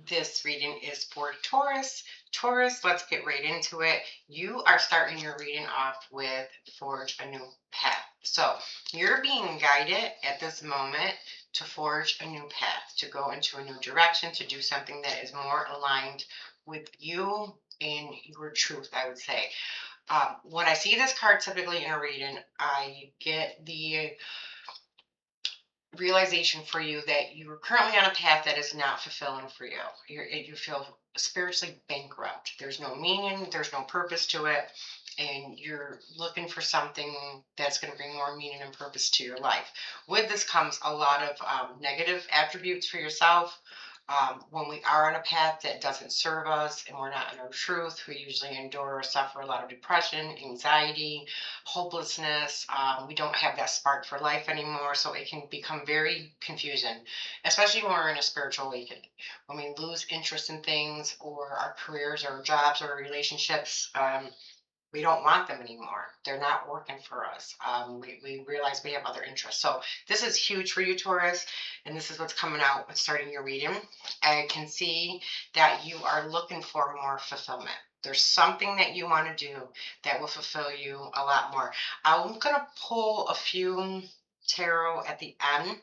This reading is for Taurus. Taurus, let's get right into it. You are starting your reading off with Forge a New Path. So you're being guided at this moment to forge a new path, to go into a new direction, to do something that is more aligned with you and your truth, I would say. When I see this card typically in a reading, I get the realization for you that you're currently on a path that is not fulfilling for you. You feel spiritually bankrupt. There's no meaning, there's no purpose to it, and you're looking for something that's going to bring more meaning and purpose to your life. With this comes a lot of negative attributes for yourself. When we are on a path that doesn't serve us and we're not in our truth, we usually endure or suffer a lot of depression, anxiety, hopelessness. We don't have that spark for life anymore, so it can become very confusing, especially when we're in a spiritual awakening. When we lose interest in things or our careers or jobs or relationships, we don't want them anymore. They're not working for us. We realize we have other interests. So this is huge for you, Taurus, and this is what's coming out with starting your reading. I can see that you are looking for more fulfillment. There's something that you want to do that will fulfill you a lot more. I'm going to pull a few tarot at the end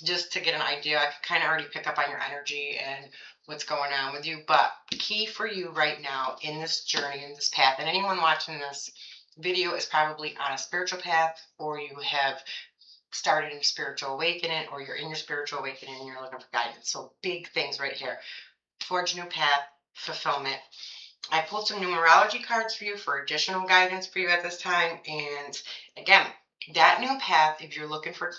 just to get an idea. I can kind of already pick up on your energy and what's going on with you. But key for you right now in this journey, in this path, and anyone watching this video is probably on a spiritual path, or you have started in spiritual awakening, or you're in your spiritual awakening and you're looking for guidance. So big things right here. Forge a new path, fulfillment. I pulled some numerology cards for you for additional guidance for you at this time. And again, that new path, if you're looking for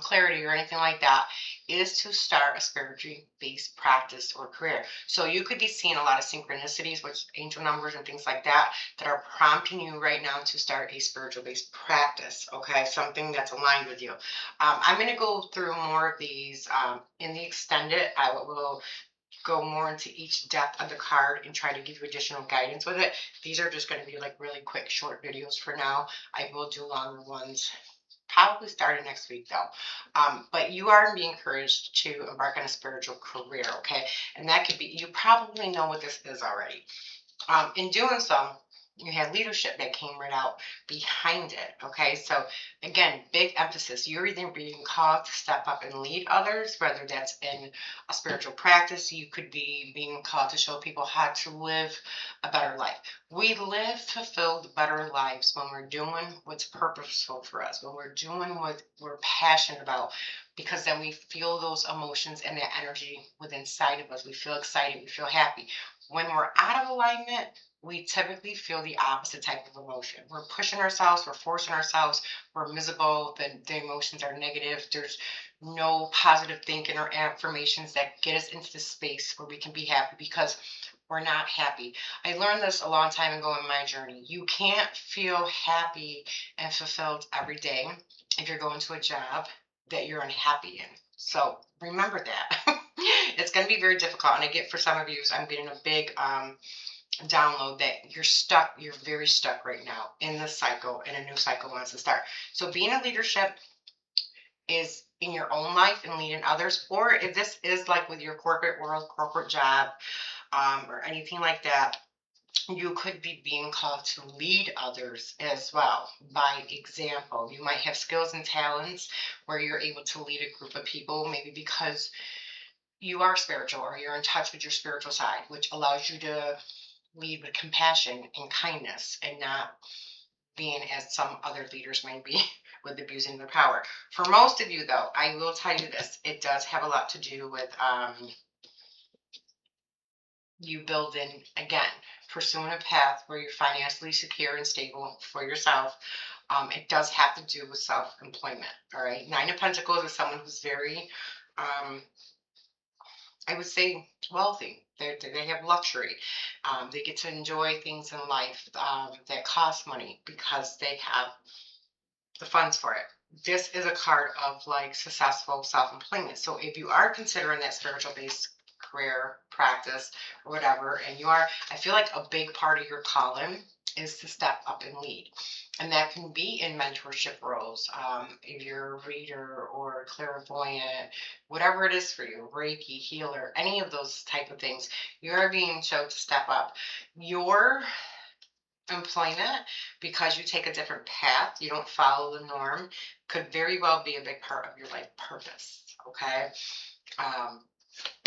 clarity or anything like that, is to start a spiritually based practice or career. So you could be seeing a lot of synchronicities, which angel numbers and things like that, that are prompting you right now to start a spiritual based practice. Okay, something that's aligned with you. I'm going to go through more of these in the extended. I will go more into each depth of the card and try to give you additional guidance with it. These are just going to be like really quick short videos for now. I will do longer ones probably starting next week though. But you are being encouraged to embark on a spiritual career, okay? And that could be, you probably know what this is already. In doing so, you had leadership that came right out behind it, okay? So again, big emphasis. You're either being called to step up and lead others, whether that's in a spiritual practice. You could be being called to show people how to live a better life. We live fulfilled, better lives when we're doing what's purposeful for us, when we're doing what we're passionate about, because then we feel those emotions and that energy within inside of us. We feel excited, we feel happy. When we're out of alignment, we typically feel the opposite type of emotion. We're pushing ourselves, we're forcing ourselves, we're miserable, the emotions are negative. There's no positive thinking or affirmations that get us into the space where we can be happy because we're not happy. I learned this a long time ago in my journey. You can't feel happy and fulfilled every day if you're going to a job that you're unhappy in. So remember that. It's going to be very difficult. And I get for some of you, I'm getting a big download that you're stuck. You're very stuck right now in this cycle, and a new cycle wants to start. So being in leadership is in your own life and leading others, or if this is like with your corporate world, corporate job, or anything like that, you could be being called to lead others as well by example. You might have skills and talents where you're able to lead a group of people, maybe because you are spiritual or you're in touch with your spiritual side, which allows you to lead with compassion and kindness and not being as some other leaders may be with abusing their power. For most of you, though, I will tell you this, it does have a lot to do with you building, again, pursuing a path where you're financially secure and stable for yourself. It does have to do with self-employment, all right? Nine of Pentacles is someone who's very, I would say, wealthy. They have luxury. They get to enjoy things in life that cost money because they have the funds for it. This is a card of like successful self-employment. So if you are considering that spiritual based career, practice, or whatever, and I feel like a big part of your calling is to step up and lead. And that can be in mentorship roles. If you're a reader or clairvoyant, whatever it is for you, Reiki, healer, any of those type of things, you're being shown to step up. Your employment, because you take a different path, you don't follow the norm, could very well be a big part of your life purpose. Okay. Um,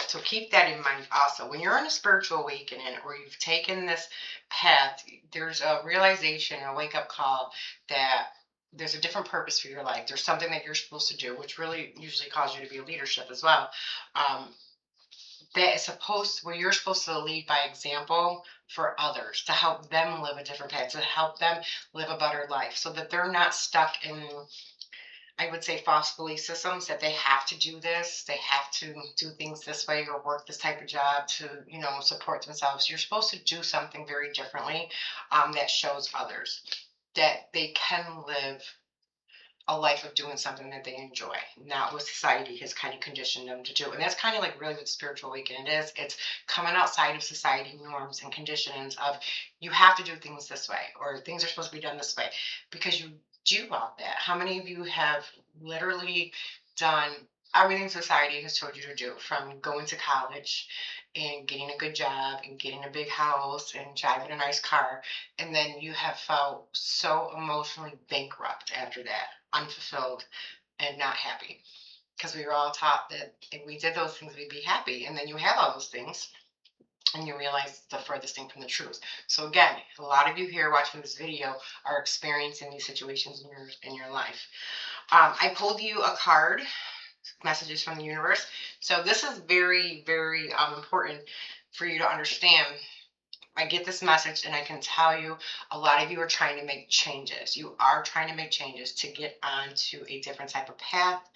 so keep that in mind also. When you're in a spiritual awakening or you've taken this path, there's a realization, a wake up call that there's a different purpose for your life. There's something that you're supposed to do, which really usually calls you to be a leadership as well. That is where you're supposed to lead by example for others, to help them live a different path, to help them live a better life, so that they're not stuck in, I would say, false belief systems that they have to do this, they have to do things this way or work this type of job to, support themselves. You're supposed to do something very differently, that shows others that they can live a life of doing something that they enjoy, not what society has kind of conditioned them to do. And that's kind of like really what spiritual awakening is. It's coming outside of society norms and conditions of you have to do things this way or things are supposed to be done this way because you do want that. How many of you have literally done everything society has told you to do, from going to college and getting a good job and getting a big house and driving a nice car, and then you have felt so emotionally bankrupt after that, unfulfilled and not happy? Because we were all taught that if we did those things, we'd be happy. And then you have all those things and you realize the furthest thing from the truth. So again, a lot of you here watching this video are experiencing these situations in your life. I pulled you a card, messages from the universe. So this is very, very important for you to understand. I get this message and I can tell you a lot of you are trying to make changes. You are trying to make changes to get onto a different type of path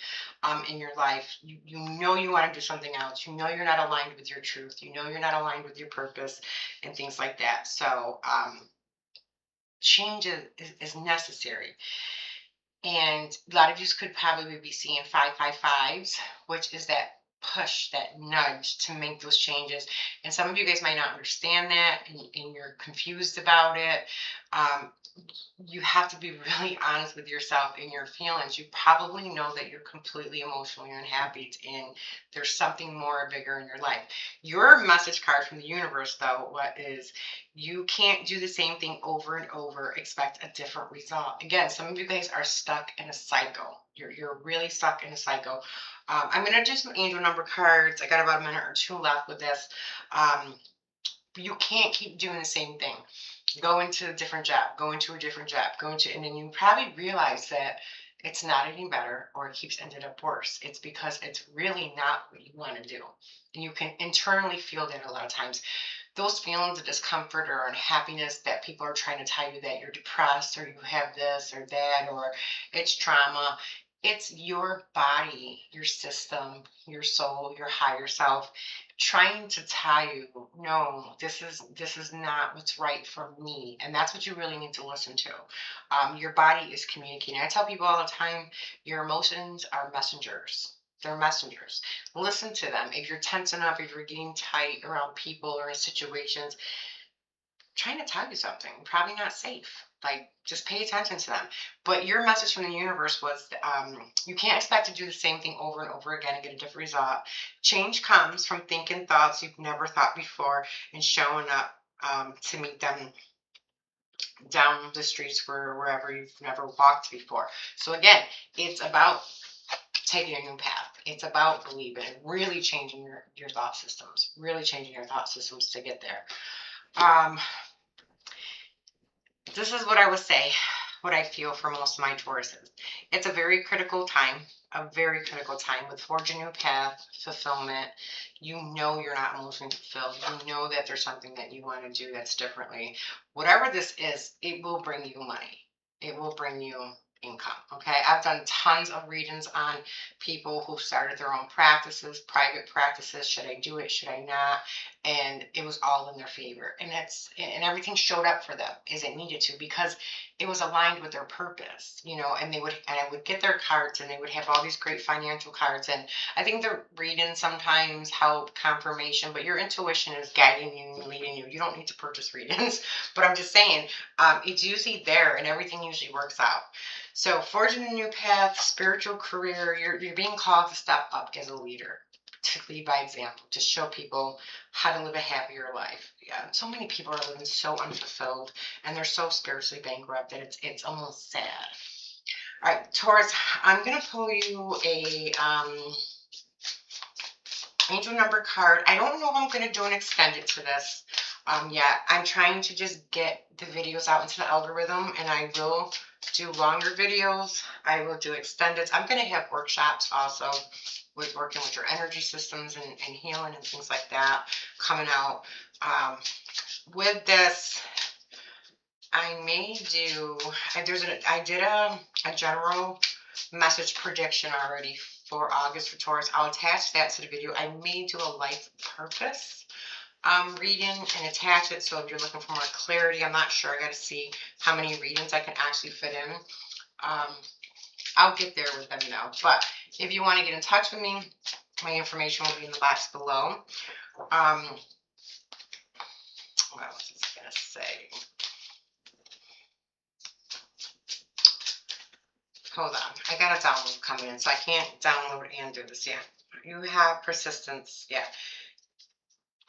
in your life. You know you want to do something else. You know you're not aligned with your truth. You know you're not aligned with your purpose and things like that. So change is necessary. And a lot of you could probably be seeing 555s, which is that push, that nudge to make those changes. And some of you guys might not understand that and you're confused about it. You have to be really honest with yourself and your feelings. You probably know that you're completely emotionally unhappy and there's something more bigger in your life. Your message card from the universe, though, what is, you can't do the same thing over and over, expect a different result. Again, some of you guys are stuck in a cycle. You're really stuck in a cycle. I'm going to do some angel number cards. I got about a minute or two left with this. You can't keep doing the same thing. Go into a different job, go into a different job, and then you probably realize that it's not any better or it keeps ending up worse. It's because it's really not what you want to do. And you can internally feel that a lot of times. Those feelings of discomfort or unhappiness that people are trying to tell you that you're depressed or you have this or that or it's trauma. It's your body, your system, your soul, your higher self trying to tell you, no, this is not what's right for me. And that's what you really need to listen to. Your body is communicating. I tell people all the time, your emotions are messengers. They're messengers. Listen to them. If you're tensing up, if you're getting tight around people or in situations, trying to tell you something, probably not safe. Like, just pay attention to them. But your message from the universe was you can't expect to do the same thing over and over again and get a different result. Change comes from thinking thoughts you've never thought before and showing up to meet them down the streets wherever you've never walked before. So again, it's about taking a new path. It's about believing, really changing your thought systems, to get there. This is what I would say, what I feel for most of my Tauruses. It's a very critical time with forging a new path, fulfillment. You know you're not emotionally fulfilled. You know that there's something that you want to do that's differently. Whatever this is, it will bring you money. It will bring you income. Okay, I've done tons of readings on people who started their own practices, private practices. Should I do it? Should I not? And it was all in their favor, and everything showed up for them as it needed to, because it was aligned with their purpose, and I would get their cards, and they would have all these great financial cards. And I think the readings sometimes help confirmation, but your intuition is guiding you and leading you. You don't need to purchase readings, but I'm just saying, it's usually there, and everything usually works out. So, forging a new path, spiritual career, you're being called to step up as a leader, to lead by example, to show people how to live a happier life. Yeah, so many people are living so unfulfilled, and they're so spiritually bankrupt that it's almost sad. All right, Taurus, I'm gonna pull you a angel number card. I don't know if I'm gonna do an extended to this. Yeah, I'm trying to just get the videos out into the algorithm, and I will do longer videos. I will do extended. I'm going to have workshops also with working with your energy systems and healing and things like that coming out. With this, I may do, I did a general message prediction already for August for Taurus. I'll attach that to the video. I may do a life purpose reading and attach it. So if you're looking for more clarity, I'm not sure. I got to see how many readings I can actually fit in. I'll get there with them now. But if you want to get in touch with me, my information will be in the box below. What else is I going to say? Hold on. I got a download coming in, so I can't download and do this. Yeah. You have persistence. Yeah.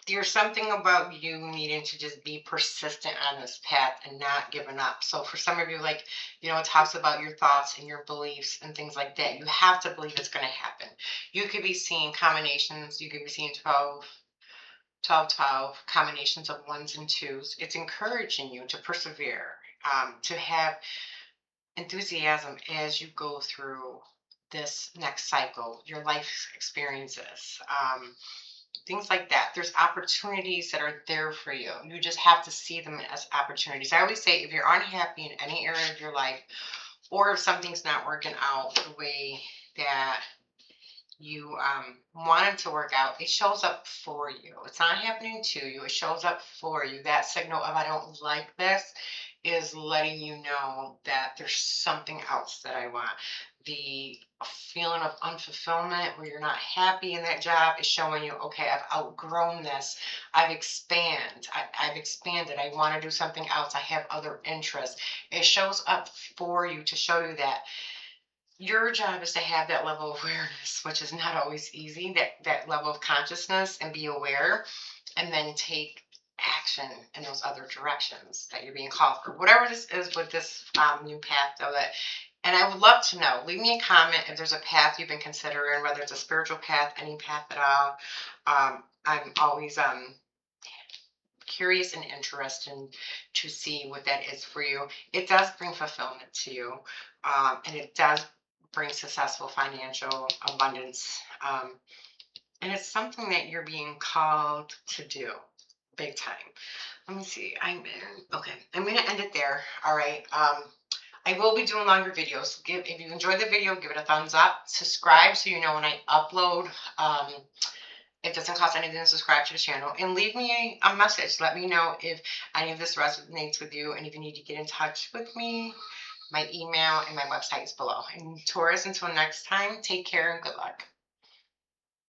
There's something about you needing to just be persistent on this path and not giving up. So for some of you, it talks about your thoughts and your beliefs and things like that. You have to believe it's going to happen. You could be seeing combinations. You could be seeing 12, 12, 12, combinations of ones and twos. It's encouraging you to persevere, to have enthusiasm as you go through this next cycle, your life experiences. Things like that. There's opportunities that are there for you. You just have to see them as opportunities. I always say, if you're unhappy in any area of your life, or if something's not working out the way that you want it to work out, it shows up for you. It's not happening to you. It shows up for you. That signal of I don't like this is letting you know that there's something else that I want. The feeling of unfulfillment where you're not happy in that job is showing you, okay, I've outgrown this. I've expanded. I want to do something else. I have other interests. It shows up for you to show you that your job is to have that level of awareness, which is not always easy, that level of consciousness, and be aware, and then take action in those other directions that you're being called for. Whatever this is with this new path, though, and I would love to know. Leave me a comment if there's a path you've been considering, whether it's a spiritual path, any path at all. I'm always curious and interested to see what that is for you. It does bring fulfillment to you, and it does bring successful financial abundance. And it's something that you're being called to do big time. Let me see. Okay. I'm going to end it there. All right. I will be doing longer videos. If you enjoyed the video, give it a thumbs up. Subscribe so you know when I upload. It doesn't cost anything to subscribe to the channel. And leave me a message. Let me know if any of this resonates with you. And if you need to get in touch with me, my email and my website is below. And Taurus, until next time, take care and good luck.